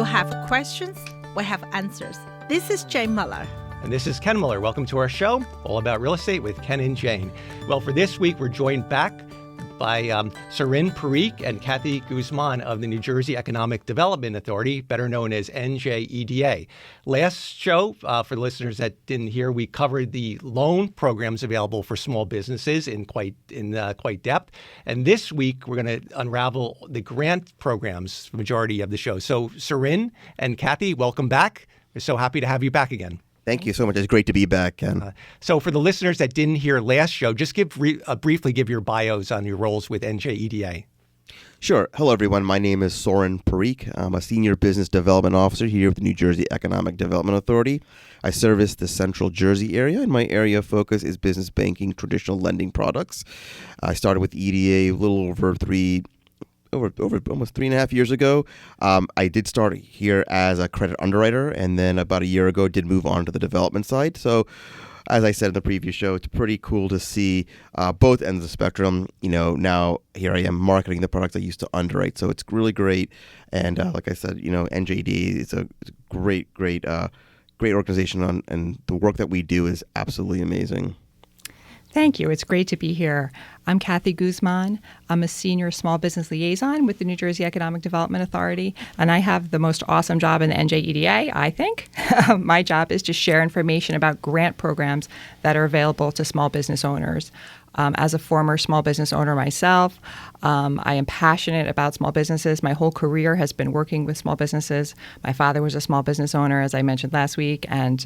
have questions, we have answers. This is Jane Muller. And this is Ken Muller. Welcome to our show, all about real estate with Ken and Jane. Well, for this week, we're joined back by Saurin, Parikh and Kathy Guzman of the New Jersey Economic Development Authority, better known as NJEDA. Last show, for the listeners that didn't hear, we covered the loan programs available for small businesses in quite depth. And this week, we're going to unravel the grant programs, the majority of the show. So Saurin and Kathy, welcome back. We're so happy to have you back again. Thank you so much. It's great to be back, Ken. So for the listeners that didn't hear last show, just briefly give your bios on your roles with NJEDA. Sure. Hello, everyone. My name is Saurin Parikh. I'm a Senior Business Development Officer here with the New Jersey Economic Development Authority. I service the Central Jersey area, and my area of focus is business banking, traditional lending products. I started with EDA a little over almost 3.5 years ago. I did start here as a credit underwriter, and then about a year ago did move on to the development side. So as I said in the previous show, it's pretty cool to see both ends of the spectrum. You know, now here I am marketing the products I used to underwrite. So it's really great. And like I said, you know, NJD is a great organization, and the work that we do is absolutely amazing. Thank you. It's great to be here. I'm Kathy Guzman. I'm a senior small business liaison with the New Jersey Economic Development Authority, and I have the most awesome job in the NJEDA, I think. My job is to share information about grant programs that are available to small business owners. As a former small business owner myself, I am passionate about small businesses. My whole career has been working with small businesses. My father was a small business owner, as I mentioned last week, and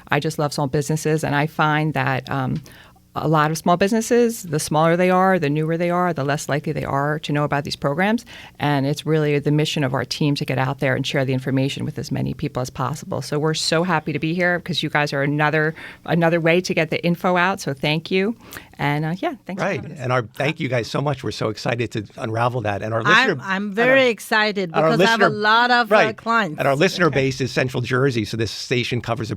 I just love small businesses, and I find that a lot of small businesses, the smaller they are, the newer they are, the less likely they are to know about these programs. And it's really the mission of our team to get out there and share the information with as many people as possible. So we're so happy to be here because you guys are another way to get the info out. So thank you. And thanks for having us. And thank you guys so much. We're so excided to unravel that. And our listener, I'm very excited because I have a lot of clients. And our listener base is Central Jersey, so this station covers a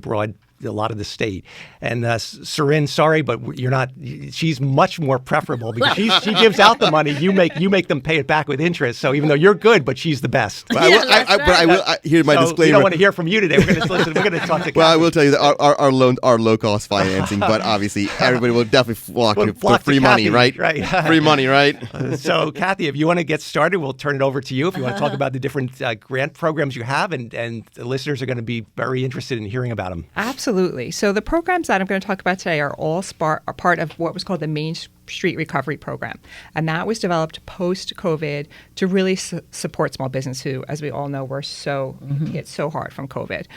lot of the state. And Saurin, sorry, but you're not. She's much more preferable because she gives out the money. You make them pay it back with interest. So even though you're good, but she's the best. Well, I will hear my disclaimer. We don't want to hear from you today. We're going to talk to. Well, I will tell you that our low cost financing, but obviously everybody will definitely flock to free money, right? Right. Free money, right? So, Kathy, if you want to get started, we'll turn it over to you. If you want to talk about the different grant programs you have, and the listeners are going to be very interested in hearing about them. Absolutely. So the programs that I'm going to talk about today are all part of what was called the Main Street Recovery Program. And that was developed post-COVID to really support small business who, as we all know, were hit so hard from COVID.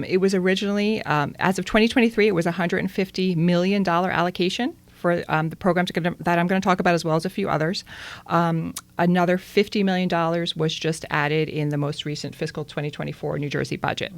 It was originally, as of 2023, it was a $150 million allocation for the programs that I'm going to talk about, as well as a few others. Another $50 million was just added in the most recent fiscal 2024 New Jersey budget.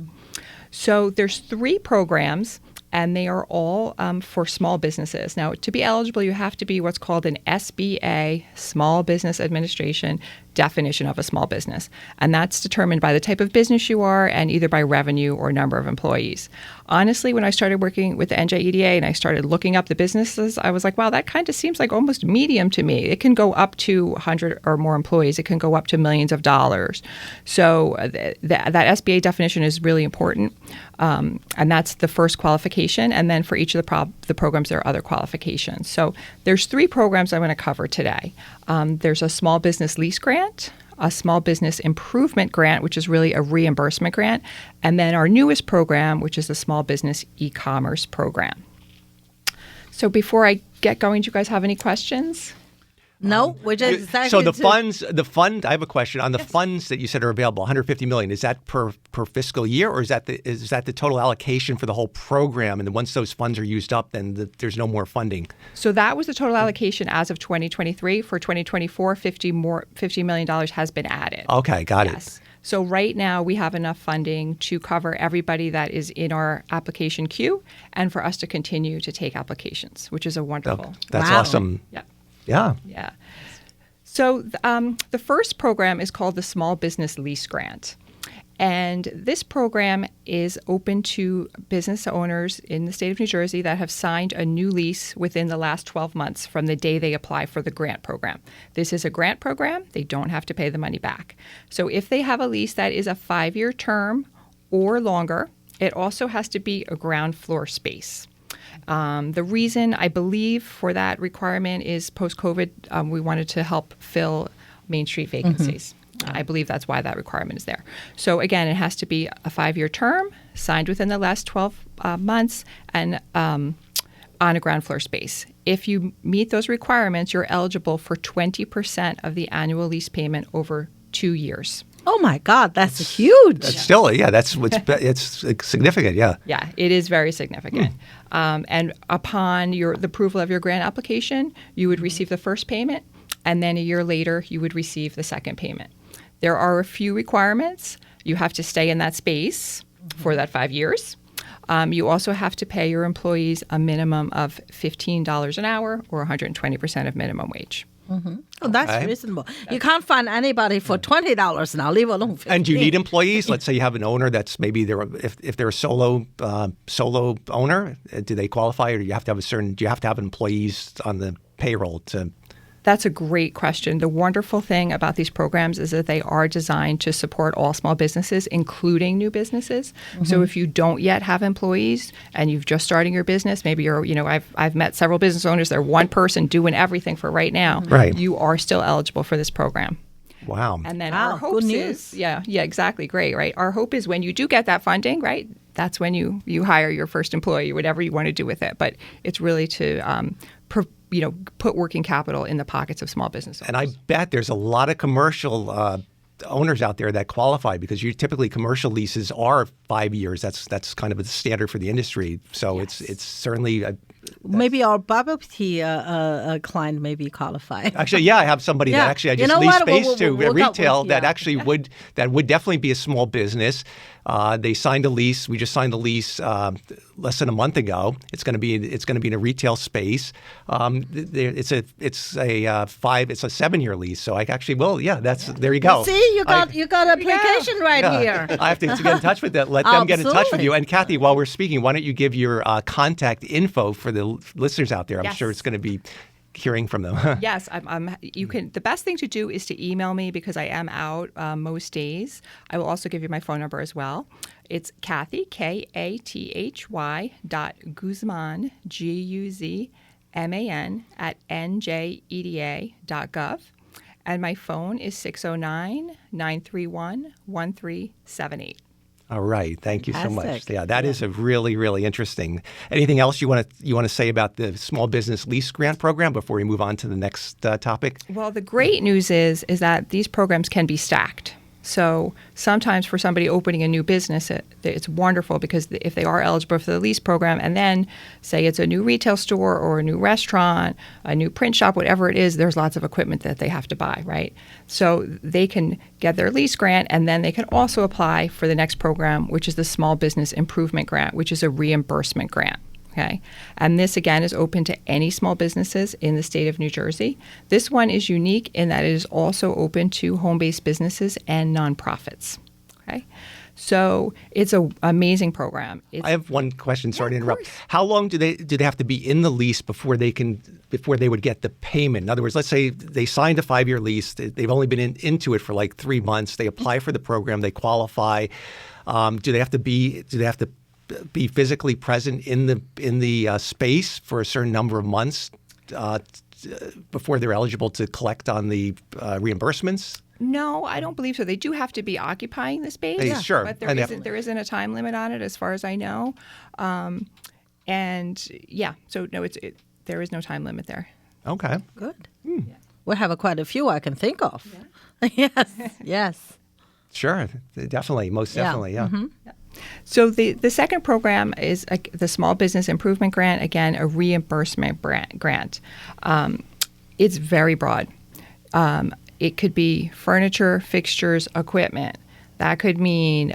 So there's 3 programs, and they are all for small businesses. Now, to be eligible, you have to be what's called an SBA, Small Business Administration, definition of a small business. And that's determined by the type of business you are and either by revenue or number of employees. Honestly, when I started working with the NJEDA and I started looking up the businesses, I was like, wow, that kind of seems like almost medium to me. It can go up to 100 or more employees. It can go up to millions of dollars. So that SBA definition is really important. And that's the first qualification. And then for each of the programs, there are other qualifications. So there's 3 programs I'm going to cover today. There's a small business lease grant, a small business improvement grant, which is really a reimbursement grant, and then our newest program, which is the small business e-commerce program. So before I get going, do you guys have any questions? No, we're just excited. So the fund. I have a question on the funds that you said are available. 150 million. Is that per fiscal year, or is that the total allocation for the whole program? And then once those funds are used up, then there's no more funding. So that was the total allocation as of 2023. For 2024, $50 million has been added. Okay, got it. So right now we have enough funding to cover everybody that is in our application queue, and for us to continue to take applications, which is a wonderful. That's awesome. Yeah. Yeah. So the first program is called the Small Business Lease Grant. And this program is open to business owners in the state of New Jersey that have signed a new lease within the last 12 months from the day they apply for the grant program. This is a grant program. They don't have to pay the money back. So if they have a lease that is a 5-year term or longer, it also has to be a ground floor space. The reason I believe for that requirement is post-COVID, we wanted to help fill Main Street vacancies. I believe that's why that requirement is there. So again, it has to be a 5-year term, signed within the last 12 months, and on a ground floor space. If you meet those requirements, you're eligible for 20% of the annual lease payment over 2 years. Oh my God, that's huge. That's still, it's significant, yeah. Yeah, it is very significant. And upon the approval of your grant application, you would receive the first payment, and then a year later, you would receive the second payment. There are a few requirements. You have to stay in that space for that 5 years. You also have to pay your employees a minimum of $15 an hour or 120% of minimum wage. Oh, that's reasonable. You can't find anybody for $20 an hour, leave alone $15. And do you need employees? Let's say you have an owner that's maybe if they're a solo owner, do they qualify, or do you have to have employees on the payroll to? That's a great question. The wonderful thing about these programs is that they are designed to support all small businesses, including new businesses. So if you don't yet have employees and you've just starting your business, maybe I've met several business owners, they're one person doing everything for right now. Right. You are still eligible for this program. Wow. And then Wow, our hope good news. is, yeah, exactly. Great, right? Our hope is when you do get that funding, right, that's when you hire your first employee, whatever you want to do with it. But it's really to put working capital in the pockets of small business owners. And I bet there's a lot of commercial owners out there that qualify, because typically commercial leases are 5 years. That's kind of a standard for the industry. So Yes. it's certainly Maybe our bubble tea client may be qualified. Actually, yeah, I have somebody that actually I just leased space to retail that actually would definitely be a small business. They signed a lease. We just signed the lease less than a month ago. It's going to be in a retail space. It's a 7-year lease. So I actually there you go. See, you got application here. I have to get in touch with that. Let them get in touch with Absolutely. you. And Kathy, while we're speaking, why don't you give your contact info for the listeners out there? I'm sure it's going to be hearing from them. Yes, you can. The best thing to do is to email me because I am out most days. I will also give you my phone number as well. It's Kathy, KATHY .Guzman, GUZMAN @NJEDA.gov. And my phone is 609-931-1378. All right. Thank you so much. Fantastic. Yeah, that is a really, really interesting. Anything else you want to say about the small business lease grant program before we move on to the next topic? Well, the great news is that these programs can be stacked. So sometimes for somebody opening a new business, it's wonderful because if they are eligible for the lease program, and then say it's a new retail store or a new restaurant, a new print shop, whatever it is, there's lots of equipment that they have to buy, right? So they can get their lease grant, and then they can also apply for the next program, which is the Small Business Improvement Grant, which is a reimbursement grant. Okay. And this, again, is open to any small businesses in the state of New Jersey. This one is unique in that it is also open to home-based businesses and nonprofits. Okay. So it's an amazing program. I have one question. Sorry to interrupt. course. How long do they have to be in the lease before they would get the payment? In other words, let's say they signed a 5-year lease. They've only been into it for like 3 months. They apply for the program. They qualify. Do they have to be physically present in the space for a certain number of months before they're eligible to collect on the reimbursements? No, I don't believe so. They do have to be occupying the space. Yeah. Sure. But And there isn't a time limit on it as far as I know. So no, there is no time limit there. Okay. Good. We have quite a few I can think of. Yeah. Yes. Sure. Definitely. Most definitely. Yeah. So the second program is the Small Business Improvement Grant, again, a reimbursement grant. It's very broad. It could be furniture, fixtures, equipment. That could mean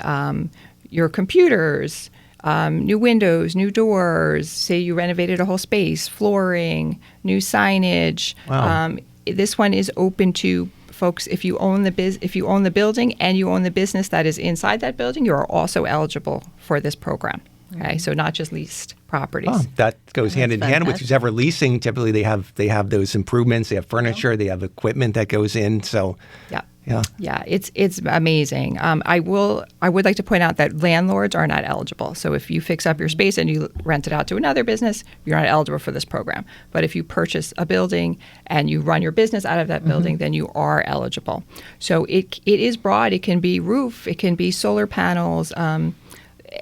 your computers, new windows, new doors, say you renovated a whole space, flooring, new signage. Wow. This one is open to folks, if you own the building and you own the business that is inside that building, you are also eligible for this program. Okay, so not just leased properties. Oh, that goes hand in hand with fantastic. who's ever leasing. Typically, they have those improvements. They have furniture. They have equipment that goes in. So, Yeah, it's amazing. I would like to point out that landlords are not eligible. So if you fix up your space and you rent it out to another business, you're not eligible for this program. But if you purchase a building and you run your business out of that building, then you are eligible. So it is broad. It can be roof. It can be solar panels.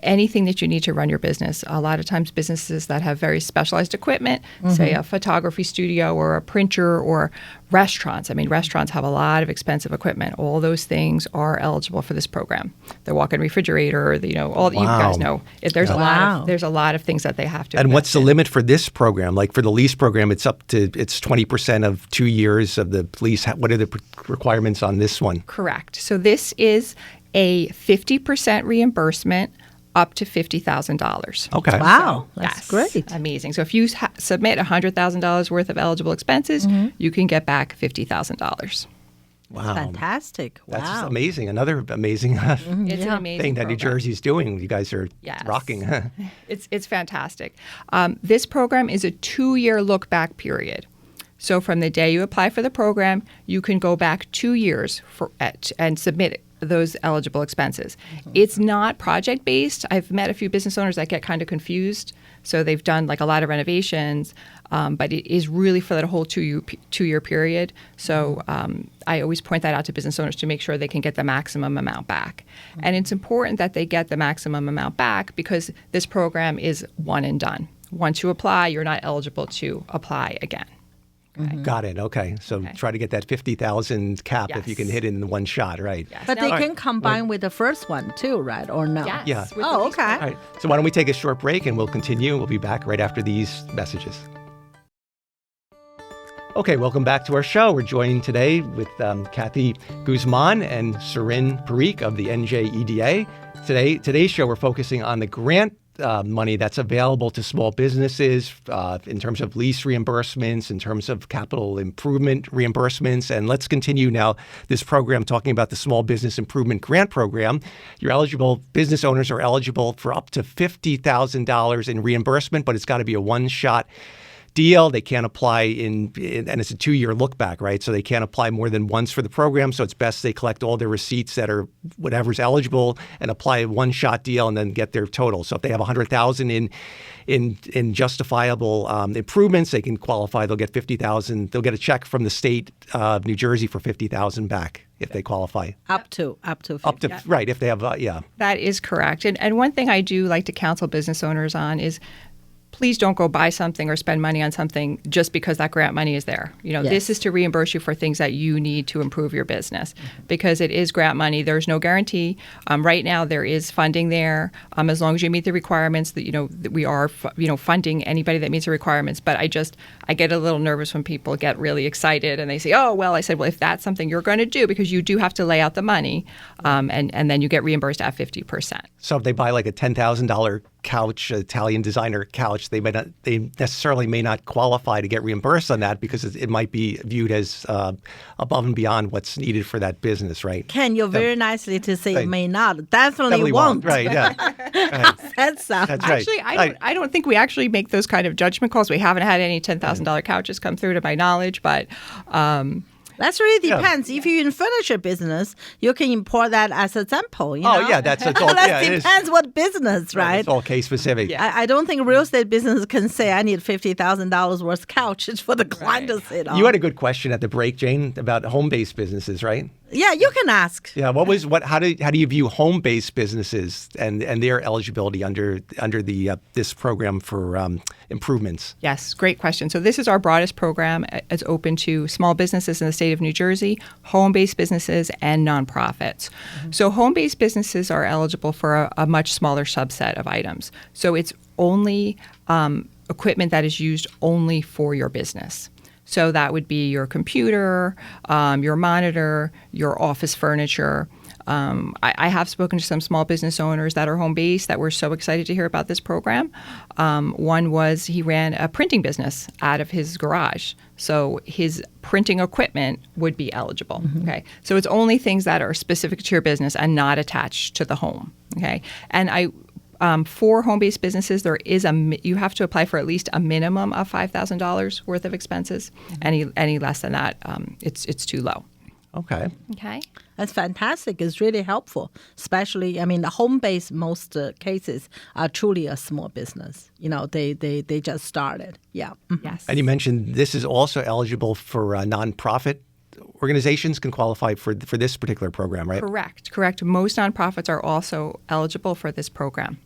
Anything that you need to run your business. A lot of times businesses that have very specialized equipment, say a photography studio or a printer or restaurants. I mean, restaurants have a lot of expensive equipment. All those things are eligible for this program. The walk-in refrigerator, all you guys know. There's a lot of things that they have to and invest what's the in. limit for this program? Like for the lease program, it's 20% of 2 years of the lease. What are the requirements on this one? Correct. So this is a 50% reimbursement up to $50,000. Okay. Wow, that's great. Amazing. So if you submit $100,000 worth of eligible expenses, you can get back $50,000. Wow. Fantastic. Wow. That's just amazing. Another amazing It's an amazing thing that New program. Jersey's doing. You guys are Yes. rocking. It's fantastic. This program is a 2-year look-back period. So from the day you apply for the program, you can go back 2 years and submit those eligible expenses. It's not project-based. I've met a few business owners that get kind of confused. So they've done like a lot of renovations, but it is really for that whole two-year period. So I always point that out to business owners to make sure they can get the maximum amount back. And it's important that they get the maximum amount back because this program is one and done. Once you apply, you're not eligible to apply again. Okay. Got it. Okay. So try to get that 50,000 cap if you can Yes. hit it in one shot, right? Yes. But Now- they All can right. combine with the first one too, right? Or no? Yes. Yeah. with the Oh, lease okay. All right. So why don't we take a short break and we'll continue. We'll be back right after these messages. Okay, welcome back to our show. We're joined today with Kathy Guzman and Saurin Parikh of the NJEDA. Today's show, we're focusing on the grant money that's available to small businesses in terms of lease reimbursements, in terms of capital improvement reimbursements. And let's continue now this program talking about the Small Business Improvement Grant Program. Business owners are eligible for up to $50,000 in reimbursement, but it's got to be a one-shot deal. They can't apply and it's a 2-year look back, right? So they can't apply more than once for the program. So it's best they collect all their receipts that are whatever's eligible and apply a one-shot deal and then get their total. So if they have $100,000 in justifiable improvements, they can qualify. They'll get $50,000. They'll get a check from the state of New Jersey for $50,000 back if they qualify. Up to 50. Up to right if they have That is correct. And one thing I do like to counsel business owners on is please don't go buy something or spend money on something just because that grant money is there. This is to reimburse you for things that you need to improve your business because it is grant money. There's no guarantee. Right now, there is funding there as long as you meet the requirements that we are funding anybody that meets the requirements. But I get a little nervous when people get really excited and they say, oh, well, I said, well, if that's something you're going to do because you do have to lay out the money and then you get reimbursed at 50%. So if they buy like a $10,000 couch, Italian designer couch, they necessarily may not qualify to get reimbursed on that because it might be viewed as above and beyond what's needed for that business, right? Ken, you're very nicely to say Right. it may not. Definitely won't. Right, yeah. Right. That's That's right. Actually, I don't think we actually make those kind of judgment calls. We haven't had any $10,000 couches come through to my knowledge, but That really depends. If you're in furniture business, you can import that as a sample. You know? Yeah, that's all. That it is. depends what business, right? It's all case specific. Yeah. I don't think real estate business can say I need $50,000 worth of couches for the client to sit on. You had a good question at the break, Jane, about home-based businesses, right? Yeah, you can ask. Yeah. How do you view home-based businesses and their eligibility under the this program for improvements? yes, great question. So this is our broadest program. It's open to small businesses in the state of New Jersey, home-based businesses, and nonprofits. So home-based businesses are eligible for a much smaller subset of items. So it's only equipment that is used only for your business. So that would be your computer, your monitor, your office furniture. I have spoken to some small business owners that are home-based that were so excited to hear about this program. One was he ran a printing business out of his garage. So his printing equipment would be eligible. Okay, so it's only things that are specific to your business and not attached to the home. Okay, and for home-based businesses, there is you have to apply for at least a minimum of $5,000 worth of expenses. Any less than that, it's too low. Okay. Okay. That's fantastic. It's really helpful, especially, the home-based most cases are truly a small business. They just started. Yeah. Yes. And you mentioned this is also eligible for nonprofit organizations can qualify for this particular program, right? Correct. Most nonprofits are also eligible for this program.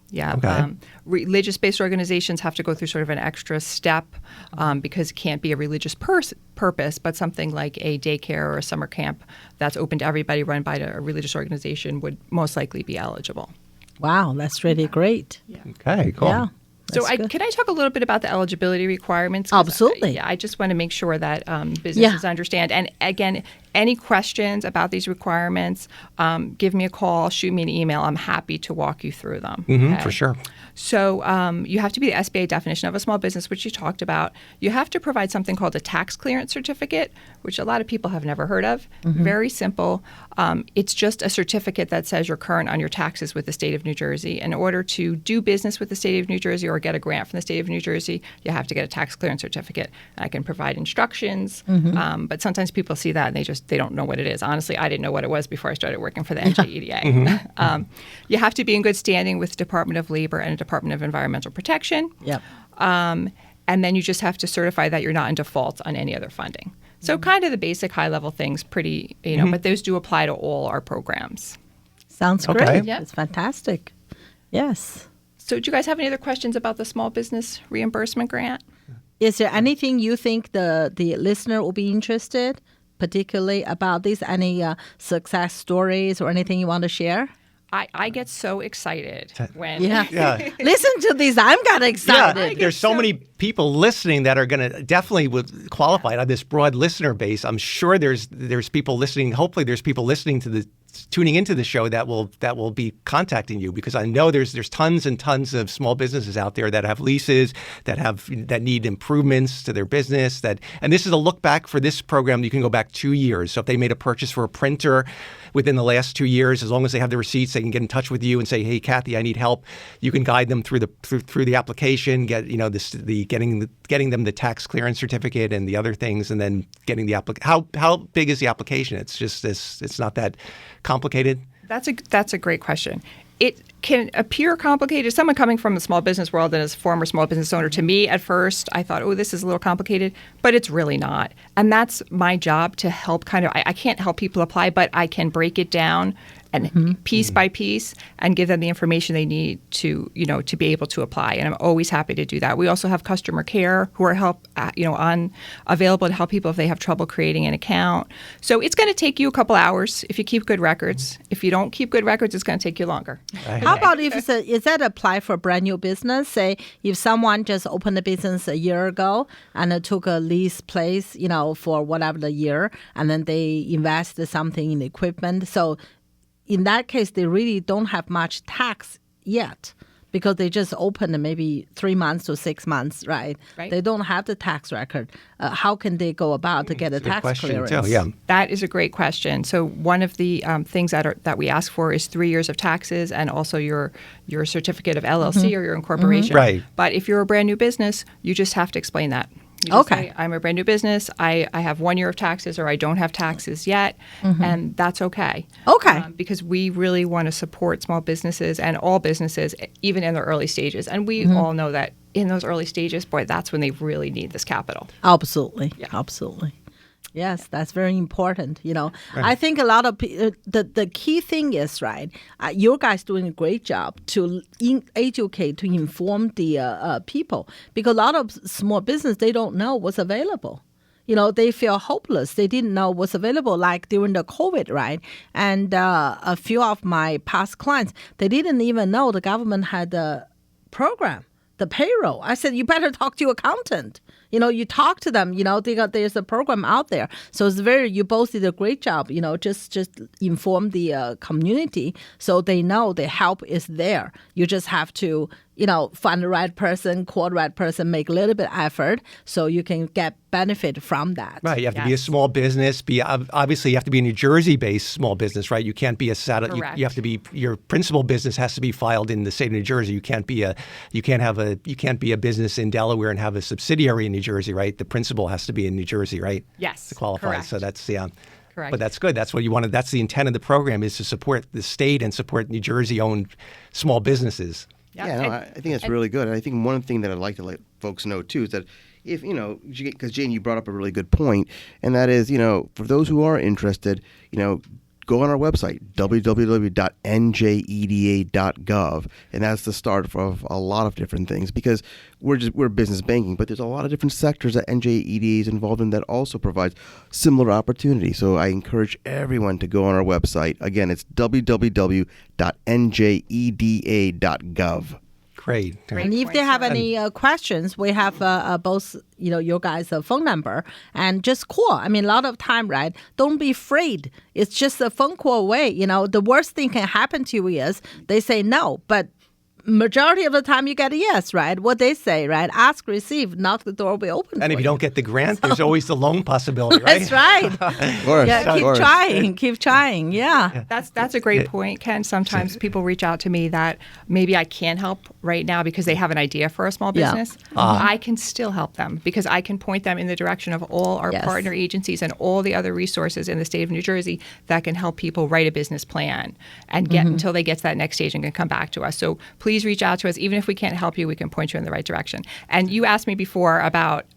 Yeah. Okay. Religious-based organizations have to go through sort of an extra step because it can't be a religious purpose, but something like a daycare or a summer camp that's open to everybody run by a religious organization would most likely be eligible. Wow, that's really great. Yeah. Okay, cool. Yeah. So can I talk a little bit about the eligibility requirements? Absolutely. I just want to make sure that businesses understand. And again, any questions about these requirements, give me a call, shoot me an email. I'm happy to walk you through them. For sure. So you have to be the SBA definition of a small business, which you talked about. You have to provide something called a tax clearance certificate, which a lot of people have never heard of. Very simple. It's just a certificate that says you're current on your taxes with the state of New Jersey. In order to do business with the state of New Jersey or get a grant from the state of New Jersey, you have to get a tax clearance certificate. I can provide instructions, but sometimes people see that and they don't know what it is. Honestly, I didn't know what it was before I started working for the NJEDA. You have to be in good standing with the Department of Labor and the Department of Environmental Protection. Yep. And then you just have to certify that you're not in default on any other funding. So kind of the basic high-level things, pretty, but those do apply to all our programs. Sounds Okay. great. Yep. It's fantastic. Yes. So do you guys have any other questions about the small business reimbursement grant? Is there anything you think the listener will be interested, particularly about this? Any success stories or anything you want to share? I get so excited when Listen to these. I'm kind of excited. Yeah, there's so many people listening that are going to definitely would qualify on this broad listener base. I'm sure there's people listening. Hopefully, there's people listening to tuning into the show that will be contacting you, because I know there's tons and tons of small businesses out there that have leases, that need improvements to their business. And this is a look back for this program. You can go back 2 years. So if they made a purchase for a printer within the last 2 years, as long as they have the receipts, they can get in touch with you and say, "Hey, Kathy, I need help." You can guide them through the application, getting them the tax clearance certificate and the other things, and then getting the How big is the application? It's just this. It's not that complicated. That's a great question. It can appear complicated. Someone coming from the small business world and as a former small business owner, to me at first, I thought, oh, this is a little complicated, but it's really not. And that's my job, to help I can't help people apply, but I can break it down and piece by piece and give them the information they need to be able to apply. And I'm always happy to do that. We also have customer care who are available to help people if they have trouble creating an account. So it's going to take you a couple hours if you keep good records. If you don't keep good records, it's going to take you longer. How about if is that apply for a brand new business? Say if someone just opened a business a year ago and it took a lease place, for whatever the year, and then they invested something in equipment. So in that case, they really don't have much tax yet, because they just opened maybe 3 months to 6 months, right? They don't have the tax record. How can they go about to get a tax clearance? Too, yeah. That is a great question. So one of the things that we ask for is 3 years of taxes and also your certificate of LLC or your incorporation. Right. But if you're a brand new business, you just have to explain that. You just say, I'm a brand new business. I have 1 year of taxes, or I don't have taxes yet, and that's okay. Okay. Because we really want to support small businesses and all businesses, even in their early stages. And we all know that in those early stages, boy, that's when they really need this capital. Absolutely. Yeah. Absolutely. Yes, that's very important. I think a lot of the key thing is, right, you guys doing a great job to educate, to inform the people, because a lot of small business, they don't know what's available. They feel hopeless. They didn't know what's available, like during the COVID, right? And a few of my past clients, they didn't even know the government had a program, the payroll. I said, you better talk to your accountant. you talk to them, there's a program out there. So it's you both did a great job, just inform the community so they know the help is there. You just have to, find the right person, call the right person, make a little bit of effort so you can get benefit from that. Right. You have to be a small business. Obviously, you have to be a New Jersey-based small business, right? You can't be a satellite. You have to be, your principal business has to be filed in the state of New Jersey. You can't be a business in Delaware and have a subsidiary in New Jersey, right? The principal has to be in New Jersey, right? Yes. To qualify. Correct. So that's Correct. But that's good. That's what you wanted. That's the intent of the program, is to support the state and support New Jersey-owned small businesses. I think that's really good. And I think one thing that I'd like to let folks know, too, is that if, because Jane, you brought up a really good point, and that is, for those who are interested, go on our website, www.njeda.gov, and that's the start of a lot of different things, because we're business banking, but there's a lot of different sectors that NJEDA is involved in that also provides similar opportunities. So I encourage everyone to go on our website. Again, it's www.njeda.gov. Great. And if they have any questions, we have both, your guys' phone number, and just call. I mean, a lot of time, right? Don't be afraid. It's just a phone call away. The worst thing can happen to you is they say no, but majority of the time you get a yes, right? What they say, right? Ask, receive, knock, the door will be open. And if you don't get the grant, there's always the loan possibility, right? That's right. Of course. Yeah, keep trying. Yeah. That's a great point, Ken. Sometimes people reach out to me that maybe I can't help right now because they have an idea for a small business. I can still help them because I can point them in the direction of all our partner agencies and all the other resources in the state of New Jersey that can help people write a business plan and get until they get to that next stage and can come back to us. So please reach out to us. Even if we can't help you, we can point you in the right direction. And you asked me before about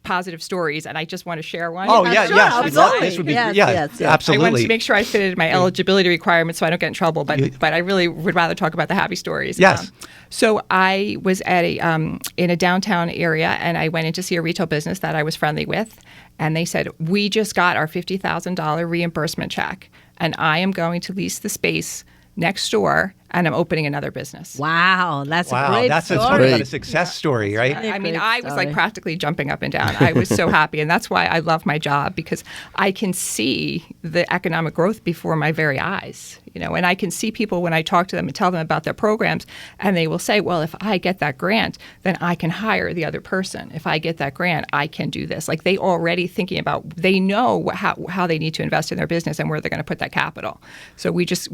positive stories, and I just want to share one. Oh, yeah, sure, yes. absolutely. This would be, Yes. absolutely. I wanted to make sure I fitted my eligibility requirements so I don't get in trouble, but I really would rather talk about the happy stories. Yes. So I was at in a downtown area, and I went in to see a retail business that I was friendly with, and they said, we just got our $50,000 reimbursement check, and I am going to lease the space next door, and I'm opening another business. Wow, that's a great that's story. a success story, right? I mean, I was like practically jumping up and down. I was so happy, and that's why I love my job, because I can see the economic growth before my very eyes, and I can see people when I talk to them and tell them about their programs, and they will say, well, if I get that grant, then I can hire the other person. If I get that grant, I can do this. Like, they already thinking about, they know how they need to invest in their business and where they're going to put that capital. So we just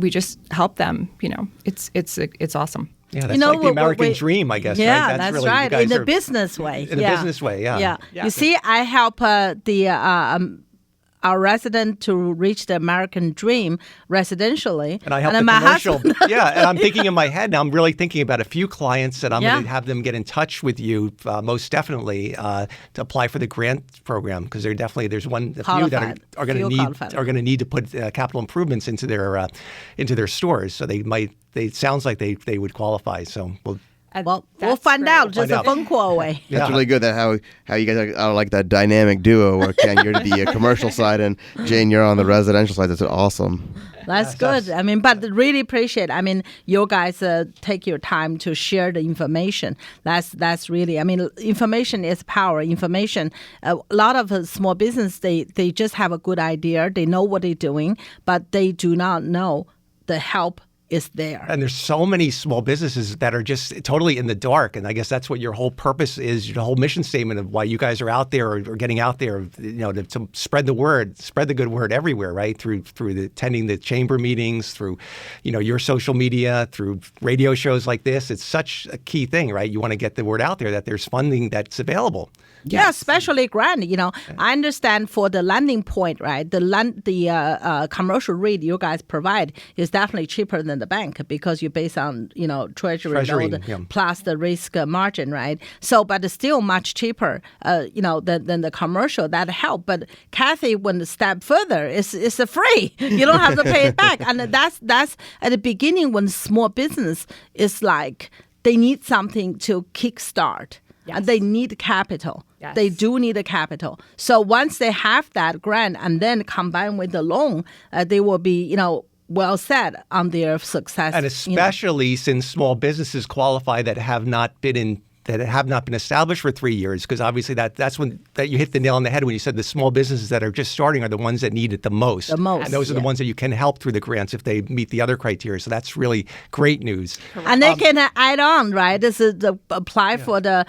help them, It's awesome. Yeah, that's like the American dream, I guess. Yeah, right? that's really, right. In the business way. In a business way, yeah. You see, I help our resident to reach the American dream residentially. And I help the commercial. Yeah, and I'm thinking in my head now, I'm really thinking about a few clients that I'm going to have them get in touch with you, most definitely, to apply for the grant program, because there's a few that are going to need to put capital improvements into their stores. So it sounds like they would qualify. So we'll find out. Just a phone call away. That's really good. That how you guys are like that dynamic duo where Ken, you're the commercial side and Jane, you're on the residential side. That's awesome. That's good. I mean, but really appreciate. I mean, you guys take your time to share the information. That's really. I mean, information is power. Information. A lot of small business they just have a good idea. They know what they're doing, but they do not know the help is there. And there's so many small businesses that are just totally in the dark. And I guess that's what your whole purpose is, your whole mission statement of why you guys are out there or getting out there, to spread the word, spread the good word everywhere, right? Through attending the chamber meetings, through, your social media, through radio shows like this. It's such a key thing, right? You want to get the word out there that there's funding that's available. Yeah, especially grant. I understand for the landing point, right? The commercial rate you guys provide is definitely cheaper than the bank because you're based on treasury note plus the risk margin, right? So, but it's still much cheaper, than the commercial. That help. But Kathy went a step further. It's a free. You don't have to pay it back, and that's at the beginning when small business is like they need something to kickstart. And they need capital. Yes. They do need a capital. So once they have that grant and then combined with the loan, they will be, well set on their success. And especially since small businesses qualify that have not been in that have not been established for 3 years? Because obviously that's when that you hit the nail on the head when you said the small businesses that are just starting are the ones that need it the most. And those are the ones that you can help through the grants if they meet the other criteria. So that's really great news. And they can add on, right? This is apply for the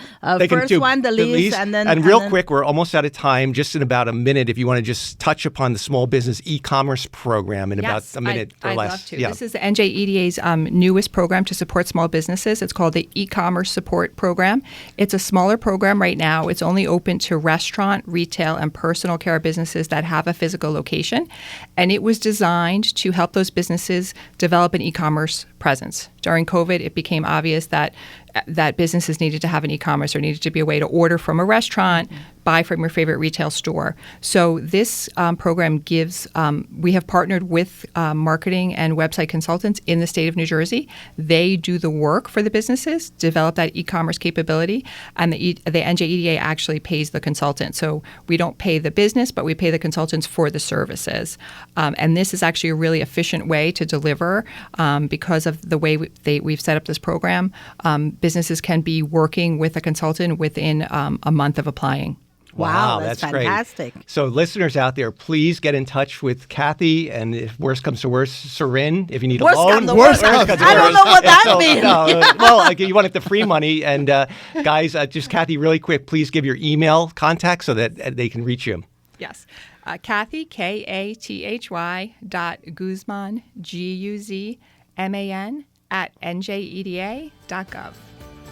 first one, the lease, and then... And real quick, we're almost out of time. Just in about a minute, if you want to just touch upon the small business e-commerce program in about a minute or less. I'd love to. Yeah. This is the NJEDA's newest program to support small businesses. It's called the e-commerce support program. It's a smaller program right now. It's only open to restaurant, retail, and personal care businesses that have a physical location. And it was designed to help those businesses develop an e-commerce presence. During COVID, it became obvious that businesses needed to have an e-commerce or needed to be a way to order from a restaurant, buy from your favorite retail store. So this program gives, we have partnered with marketing and website consultants in the state of New Jersey. They do the work for the businesses, develop that e-commerce capability, and the NJEDA actually pays the consultant. So we don't pay the business, but we pay the consultants for the services. And this is actually a really efficient way to deliver because of the way we've set up this program. Businesses can be working with a consultant within a month of applying. Wow, that's fantastic. Great. So listeners out there, please get in touch with Kathy, and if worst comes to worst, Saurin, if you need a loan. Worst comes to worst. I don't know what that means. Well, you want the free money. And guys, just Kathy, really quick, please give your email contact so that they can reach you. Yes. Kathy, KATHY .Guzman, GUZMAN @njeda.gov.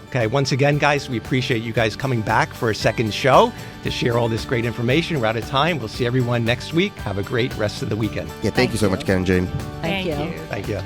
Okay, once again, guys, we appreciate you guys coming back for a second show to share all this great information. We're out of time. We'll see everyone next week. Have a great rest of the weekend. Yeah, thank you so much, Ken and Jane. Thank you. Thank you.